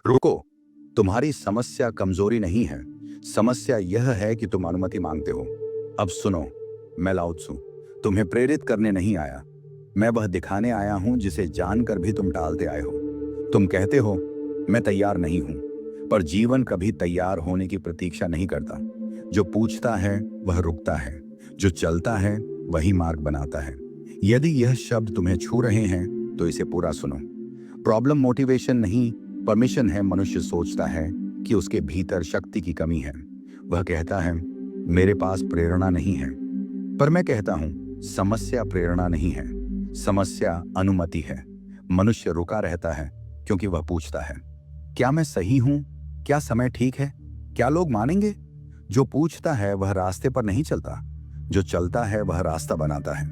रुको, तुम्हारी समस्या कमजोरी नहीं है। समस्या यह है कि तुम अनुमति मांगते हो। अब सुनो, मैं लाओ त्सु तुम्हें प्रेरित करने नहीं आया। मैं वह दिखाने आया हूं जिसे जानकर भी तुम टालते आए हो। तुम कहते हो मैं तैयार नहीं हूं, पर जीवन कभी तैयार होने की प्रतीक्षा नहीं करता। जो पूछता है वह रुकता है, जो चलता है वही मार्ग बनाता है। यदि यह शब्द तुम्हें छू रहे हैं तो इसे पूरा सुनो। प्रॉब्लम मोटिवेशन नहीं, परमिशन है। मनुष्य सोचता है कि उसके भीतर शक्ति की कमी है। वह कहता है मेरे पास प्रेरणा नहीं है, पर मैं कहता हूं समस्या प्रेरणा नहीं है, समस्या अनुमति है। मनुष्य रुका रहता है क्योंकि वह पूछता है क्या मैं सही हूं, क्या समय ठीक है, क्या लोग मानेंगे। जो पूछता है वह रास्ते पर नहीं चलता, जो चलता है वह रास्ता बनाता है।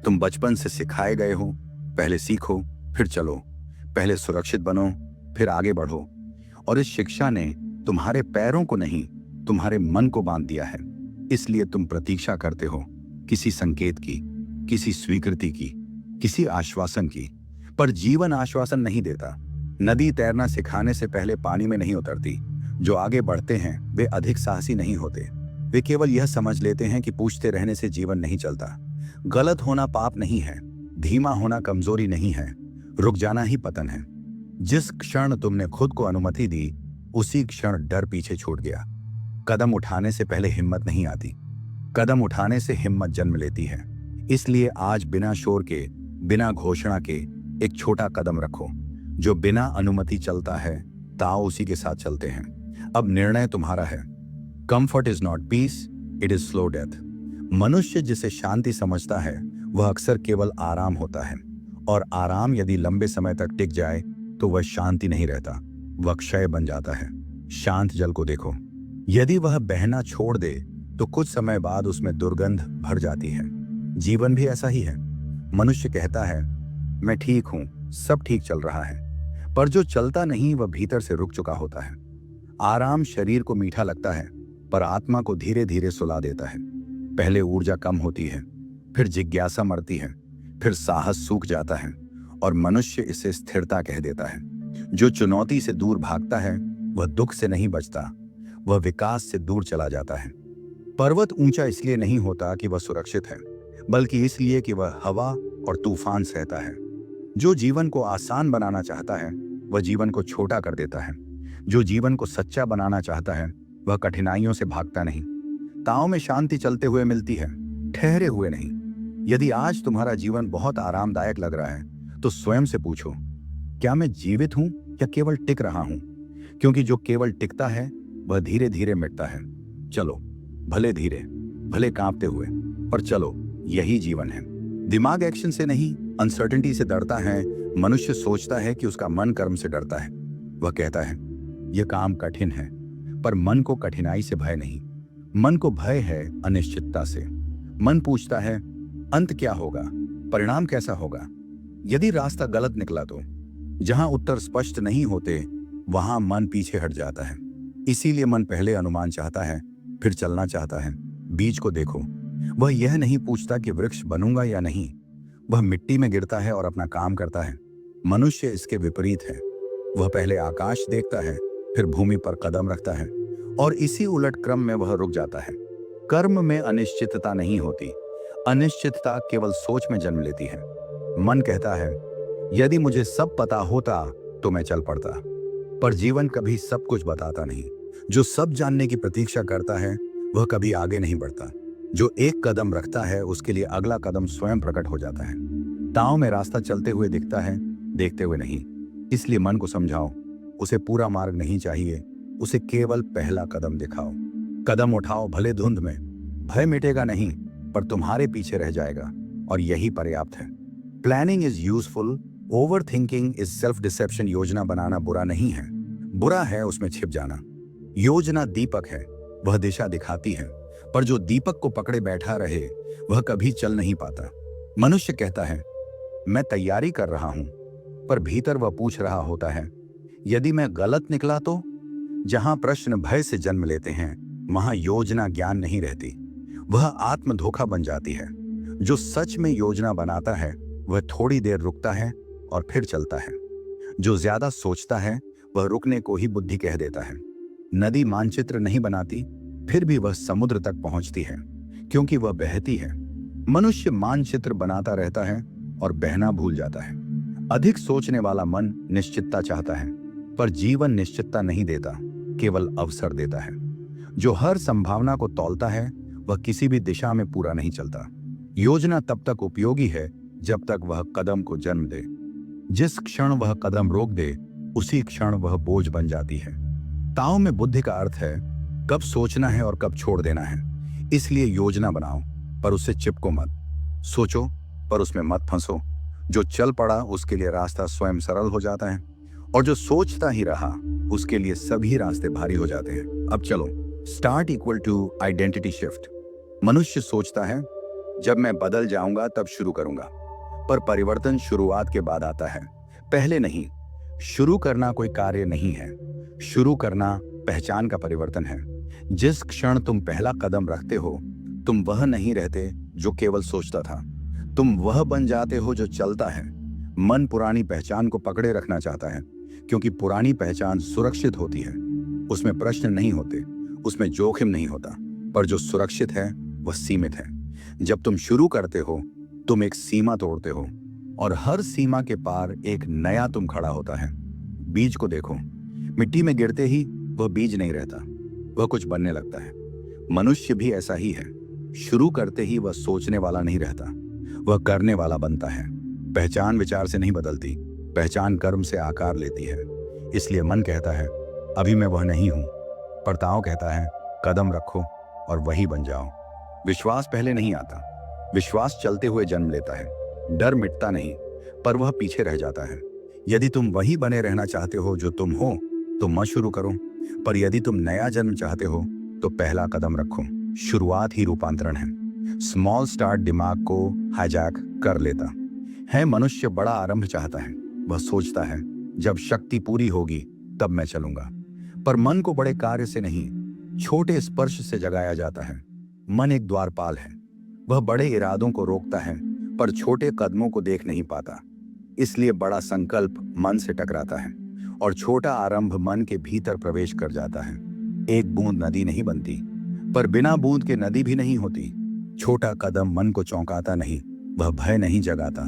तुम बचपन से सिखाए गए हो पहले सीखो फिर चलो, पहले सुरक्षित बनो फिर आगे बढ़ो। और इस शिक्षा ने तुम्हारे पैरों को नहीं, तुम्हारे मन को बांध दिया है। इसलिए तुम प्रतीक्षा करते हो किसी संकेत की, किसी स्वीकृति की, किसी आश्वासन की। पर जीवन आश्वासन नहीं देता। नदी तैरना सिखाने से पहले पानी में नहीं उतरती। जो आगे बढ़ते हैं वे अधिक साहसी नहीं होते। वे केवल यह समझ लेते हैं कि पूछते रहने से जीवन नहीं चलता। गलत होना पाप नहीं है, धीमा होना कमजोरी नहीं है, रुक जाना ही पतन है। जिस क्षण तुमने खुद को अनुमति दी उसी क्षण डर पीछे छूट गया। कदम उठाने से पहले हिम्मत नहीं आती, कदम उठाने से हिम्मत जन्म लेती है। इसलिए आज बिना शोर के, बिना घोषणा के एक छोटा कदम रखो। जो बिना अनुमति चलता है ताओ उसी के साथ चलते हैं। अब निर्णय तुम्हारा है। Comfort is not peace, it is slow death. मनुष्य जिसे शांति समझता है वह अक्सर केवल आराम होता है, और आराम यदि लंबे समय तक टिक जाए तो वह शांति नहीं रहता, वह क्षय बन जाता है। शांत जल को देखो, यदि वह बहना छोड़ दे तो कुछ समय बाद उसमें दुर्गंध भर जाती है। जीवन भी ऐसा ही है। मनुष्य कहता है मैं ठीक हूं, सब ठीक चल रहा है, पर जो चलता नहीं वह भीतर से रुक चुका होता है। आराम शरीर को मीठा लगता है, पर आत्मा को धीरे धीरे सुला देता है। पहले ऊर्जा कम होती है, फिर जिज्ञासा मरती है, फिर साहस सूख जाता है, और मनुष्य इसे स्थिरता कह देता है। जो चुनौती से दूर भागता है वह दुख से नहीं बचता, वह विकास से दूर चला जाता है। पर्वत ऊंचा इसलिए नहीं होता कि वह सुरक्षित है, बल्कि इसलिए कि वह हवा और तूफान सहता है। जो जीवन को आसान बनाना चाहता है वह जीवन को छोटा कर देता है। जो जीवन को सच्चा बनाना चाहता है वह कठिनाइयों से भागता नहीं। ताओ में शांति चलते हुए मिलती है, ठहरे हुए नहीं। यदि आज तुम्हारा जीवन बहुत आरामदायक लग रहा है तो स्वयं से पूछो क्या मैं जीवित हूं या केवल टिक रहा हूं। क्योंकि जो केवल टिकता है वह धीरे धीरे मिटता है। चलो, भले धीरे, भले कांपते हुए, पर चलो, यही जीवन है। दिमाग एक्शन से नहीं, अनसर्टेनिटी से डरता है। मनुष्य सोचता है कि उसका मन कर्म से डरता है। वह कहता है यह काम कठिन है, पर मन को कठिनाई से भय नहीं, मन को भय है अनिश्चितता से। मन पूछता है अंत क्या होगा, परिणाम कैसा होगा। यदि रास्ता गलत निकला तो जहां उत्तर स्पष्ट नहीं होते वहां मन पीछे हट जाता है। इसीलिए मन पहले अनुमान चाहता है, फिर चलना चाहता है। बीज को देखो, वह यह नहीं पूछता कि वृक्ष बनूंगा या नहीं, वह मिट्टी में गिरता है और अपना काम करता है। मनुष्य इसके विपरीत है। वह पहले आकाश देखता है, फिर भूमि पर कदम रखता है, और इसी उलट क्रम में वह रुक जाता है। कर्म में अनिश्चितता नहीं होती, अनिश्चितता केवल सोच में जन्म लेती है। मन कहता है यदि मुझे सब पता होता तो मैं चल पड़ता, पर जीवन कभी सब कुछ बताता नहीं। जो सब जानने की प्रतीक्षा करता है वह कभी आगे नहीं बढ़ता। जो एक कदम रखता है उसके लिए अगला कदम स्वयं प्रकट हो जाता है। ताओ में रास्ता चलते हुए दिखता है, देखते हुए नहीं। इसलिए मन को समझाओ, उसे पूरा मार्ग नहीं चाहिए, उसे केवल पहला कदम दिखाओ। कदम उठाओ भले धुंध में, भय मिटेगा नहीं पर तुम्हारे पीछे रह जाएगा, और यही पर्याप्त है। Planning is useful, overthinking is self deception. योजना बनाना बुरा नहीं है, बुरा है उसमें छिप जाना। योजना दीपक है, वह दिशा दिखाती है, पर जो दीपक को पकड़े बैठा रहे वह कभी चल नहीं पाता। मनुष्य कहता है मैं तैयारी कर रहा हूं, पर भीतर वह पूछ रहा होता है यदि मैं गलत निकला तो। जहां प्रश्न भय से जन्म लेते हैं वहां योजना ज्ञान नहीं रहती, वह आत्म धोखा बन जाती है। जो सच में योजना बनाता है वह थोड़ी देर रुकता है और फिर चलता है। जो ज्यादा सोचता है वह रुकने को ही बुद्धि कह देता है। नदी मानचित्र नहीं बनाती, फिर भी वह समुद्र तक पहुंचती है, क्योंकि वह बहती है। मनुष्य मानचित्र बनाता रहता है और बहना भूल जाता है। अधिक सोचने वाला मन निश्चितता चाहता है, पर जीवन निश्चितता नहीं देता, केवल अवसर देता है। जो हर संभावना को तौलता है वह किसी भी दिशा में पूरा नहीं चलता। योजना तब तक उपयोगी है जब तक वह कदम को जन्म दे। जिस क्षण वह कदम रोक दे, उसी क्षण वह बोझ बन जाती है। ताओ में बुद्धि का अर्थ है कब सोचना है और कब छोड़ देना है। इसलिए योजना बनाओ, पर उससे चिपको मत। सोचो, पर उसमें मत फंसो। जो चल पड़ा उसके लिए रास्ता स्वयं सरल हो जाता है, और जो सोचता ही रहा उसके लिए सभी रास्ते भारी हो जाते हैं। अब चलो, start equal to identity shift. मनुष्य सोचता है जब मैं बदल जाऊंगा तब शुरू करूंगा, पर परिवर्तन शुरुआत के बाद आता है, पहले नहीं। शुरू करना कोई कार्य नहीं है, शुरू करना पहचान का परिवर्तन है। जिस क्षण तुम पहला कदम रखते हो, तुम वह नहीं रहते जो केवल सोचता था, तुम वह बन जाते हो जो चलता है। मन पुरानी पहचान को पकड़े रखना चाहता है, क्योंकि पुरानी पहचान सुरक्षित होती है। उसमें प्रश्न नहीं होते, उसमें जोखिम नहीं होता। पर जो सुरक्षित है वह सीमित है। जब तुम शुरू करते हो, तुम एक सीमा तोड़ते हो, और हर सीमा के पार एक नया तुम खड़ा होता है। बीज को देखो, मिट्टी में गिरते ही वह बीज नहीं रहता, वह कुछ बनने लगता है। मनुष्य भी ऐसा ही है। शुरू करते ही वह सोचने वाला नहीं रहता, वह करने वाला बनता है। पहचान विचार से नहीं बदलती, पहचान कर्म से आकार लेती है। इसलिए मन कहता है अभी मैं वह नहीं हूं, पर ताओ कहता है कदम रखो और वही बन जाओ। विश्वास पहले नहीं आता, विश्वास चलते हुए जन्म लेता है। डर मिटता नहीं, पर वह पीछे रह जाता है। यदि तुम वही बने रहना चाहते हो जो तुम हो, तो मत शुरू करो। पर यदि तुम नया जन्म चाहते हो, तो पहला कदम रखो। शुरुआत ही रूपांतरण है। स्मॉल स्टार्ट दिमाग को हाईजैक कर लेता है। मनुष्य बड़ा आरंभ चाहता है। वह सोचता है जब शक्ति पूरी होगी तब मैं चलूंगा। पर मन को बड़े कार्य से नहीं, छोटे स्पर्श से जगाया जाता है। मन एक द्वारपाल है, वह बड़े इरादों को रोकता है, पर छोटे कदमों को देख नहीं पाता। इसलिए बड़ा संकल्प मन से टकराता है, और छोटा आरंभ मन के भीतर प्रवेश कर जाता है। एक बूंद नदी नहीं बनती, पर बिना बूंद के नदी भी नहीं होती। छोटा कदम मन को चौंकाता नहीं, वह भय नहीं जगाता,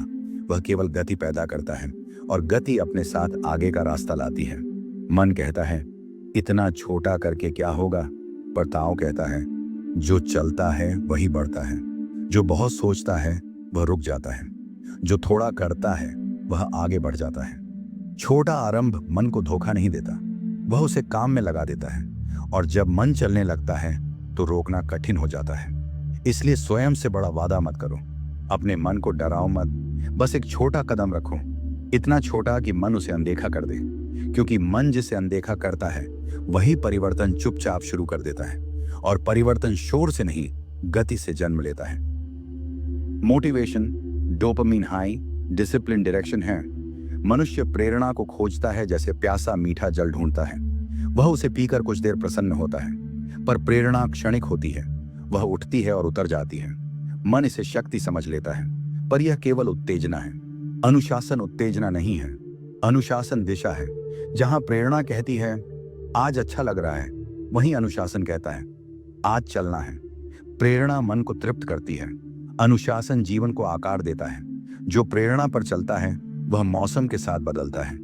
वह केवल गति पैदा करता है, और गति अपने साथ आगे का रास्ता लाती है। मन कहता है इतना छोटा करके क्या होगा, पर ताओ कहता है जो चलता है वही बढ़ता है। जो बहुत सोचता है वह रुक जाता है, जो थोड़ा करता है वह आगे बढ़ जाता है। छोटा आरंभ मन को धोखा नहीं देता, वह उसे काम में लगा देता है, और जब मन चलने लगता है तो रोकना कठिन हो जाता है। इसलिए स्वयं से बड़ा वादा मत करो, अपने मन को डराओ मत, बस एक छोटा कदम रखो, इतना छोटा कि मन उसे अनदेखा कर दे। क्योंकि मन जिसे अनदेखा करता है वही परिवर्तन चुपचाप शुरू कर देता है, और परिवर्तन शोर से नहीं गति से जन्म लेता है। Motivation, dopamine high, discipline direction है। मनुष्य प्रेरणा को खोजता है जैसे प्यासा मीठा जल ढूंढता है। वह उसे पीकर कुछ देर प्रसन्न होता है, पर प्रेरणा क्षणिक होती है, वह उठती है और उतर जाती है। मन इसे शक्ति समझ लेता है, पर यह केवल उत्तेजना है। अनुशासन उत्तेजना नहीं है, अनुशासन दिशा है। जहां प्रेरणा कहती है आज अच्छा लग रहा है, वहीं अनुशासन कहता है आज चलना है। प्रेरणा मन को तृप्त करती है, अनुशासन जीवन को आकार देता है। जो प्रेरणा पर चलता है वह मौसम के साथ बदलता है,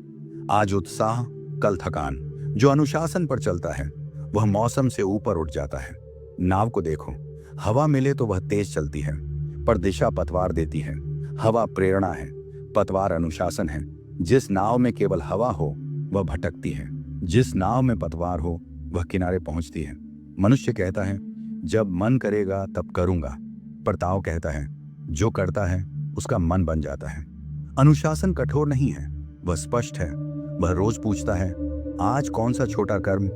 आज उत्साह कल थकान। जो अनुशासन पर चलता है वह मौसम से ऊपर उठ जाता है। नाव को देखो, हवा मिले तो वह तेज चलती है, पर दिशा पतवार देती है। हवा प्रेरणा है, पतवार अनुशासन है। जिस नाव में केवल हवा हो वह भटकती है, जिस नाव में पतवार हो वह किनारे पहुंचती है। मनुष्य कहता है जब मन करेगा तब करूंगा, पर ताओ कहता है जो करता है उसका मन बन जाता है। अनुशासन कठोर नहीं है, वह स्पष्ट है। वह रोज पूछता है आज कौन सा छोटा कर्म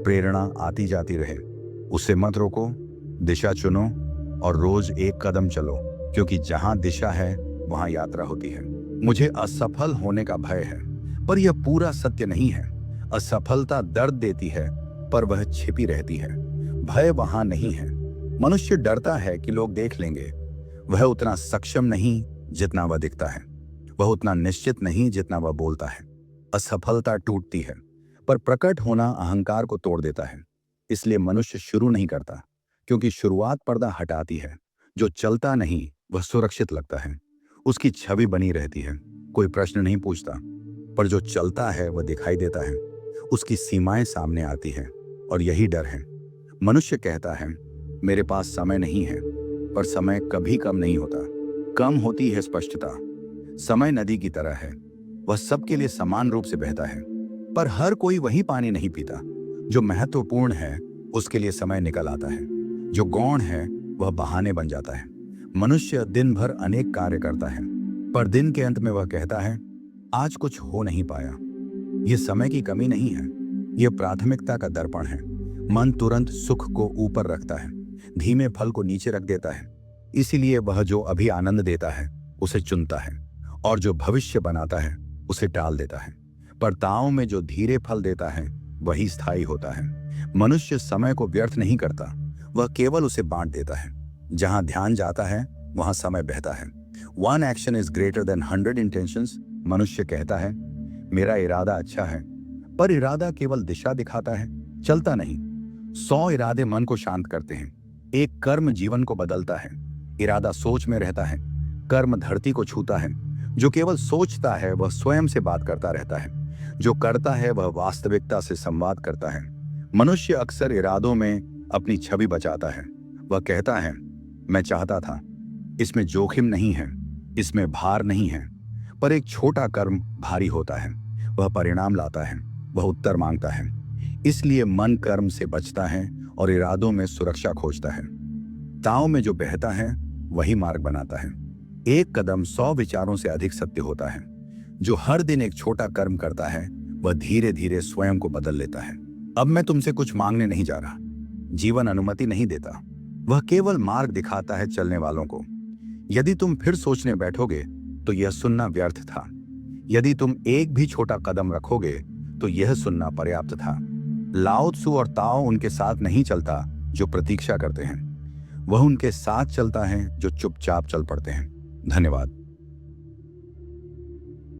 प्रेरणा आती जाती रहे, उसे मत रोको, दिशा चुनो और रोज एक कदम चलो, क्योंकि जहां दिशा है वहां यात्रा होती है। मुझे असफल होने का भय है, पर यह पूरा सत्य नहीं है। असफलता दर्द देती है, पर वह छिपी रहती है। भय वहां नहीं है। मनुष्य डरता है कि लोग देख लेंगे। वह उतना सक्षम नहीं जितना वह दिखता है, वह उतना निश्चित नहीं जितना वह बोलता है। असफलता टूटती है, पर प्रकट होना अहंकार को तोड़ देता है। इसलिए मनुष्य शुरू नहीं करता, क्योंकि शुरुआत पर्दा हटाती है। जो चलता नहीं वह सुरक्षित लगता है, उसकी छवि बनी रहती है, कोई प्रश्न नहीं पूछता। पर जो चलता है वह दिखाई देता है, उसकी सीमाएं सामने आती हैं, और यही डर है। मनुष्य कहता है मेरे पास समय नहीं है, पर समय कभी कम नहीं होता। कम होती है स्पष्टता। समय नदी की तरह है, वह सबके लिए समान रूप से बहता है, पर हर कोई वही पानी नहीं पीता। जो महत्वपूर्ण है उसके लिए समय निकल आता है, जो गौण है वह बहाने बन जाता है। मनुष्य दिन भर अनेक कार्य करता है, पर दिन के अंत में वह कहता है आज कुछ हो नहीं पाया। यह समय की कमी नहीं है, यह प्राथमिकता का दर्पण है। मन तुरंत सुख को ऊपर रखता है, धीमे फल को नीचे रख देता है। इसीलिए वह जो अभी आनंद देता है उसे चुनता है, और जो भविष्य बनाता है उसे टाल देता है। पर ताओं में जो धीरे फल देता है वही स्थायी होता है। मनुष्य समय को व्यर्थ नहीं करता, वह केवल उसे बांट देता है। जहां ध्यान जाता है वहां समय बहता है। 1 action is greater than 100 intentions. मनुष्य कहता है मेरा इरादा अच्छा है, पर इरादा केवल दिशा दिखाता है, चलता नहीं। 100 इरादे मन को शांत करते हैं, एक कर्म जीवन को बदलता है। इरादा सोच में रहता है, कर्म धरती को छूता है। जो केवल सोचता है वह स्वयं से बात करता रहता है, जो करता है वह वास्तविकता से संवाद करता है। मनुष्य अक्सर इरादों में अपनी छवि बचाता है। वह कहता है मैं चाहता था, इसमें जोखिम नहीं है, इसमें भार नहीं है। पर एक छोटा कर्म भारी होता है, वह परिणाम लाता है, वह उत्तर मांगता है। इसलिए मन कर्म से बचता है और इरादों में सुरक्षा खोजता है। ताओ में जो बहता है वही मार्ग बनाता है। एक कदम 100 विचारों से अधिक सत्य होता है। जो हर दिन एक छोटा कर्म करता है वह धीरे धीरे स्वयं को बदल लेता है। अब मैं तुमसे कुछ मांगने नहीं जा रहा। जीवन अनुमति नहीं देता, वह केवल मार्ग दिखाता है चलने वालों को। यदि तुम फिर सोचने बैठोगे तो यह सुनना व्यर्थ था। यदि तुम एक भी छोटा कदम रखोगे तो यह सुनना पर्याप्त था। लाओ त्सु और ताओ उनके साथ नहीं चलता जो प्रतीक्षा करते हैं, वह उनके साथ चलता है जो चुपचाप चल पड़ते हैं। धन्यवाद।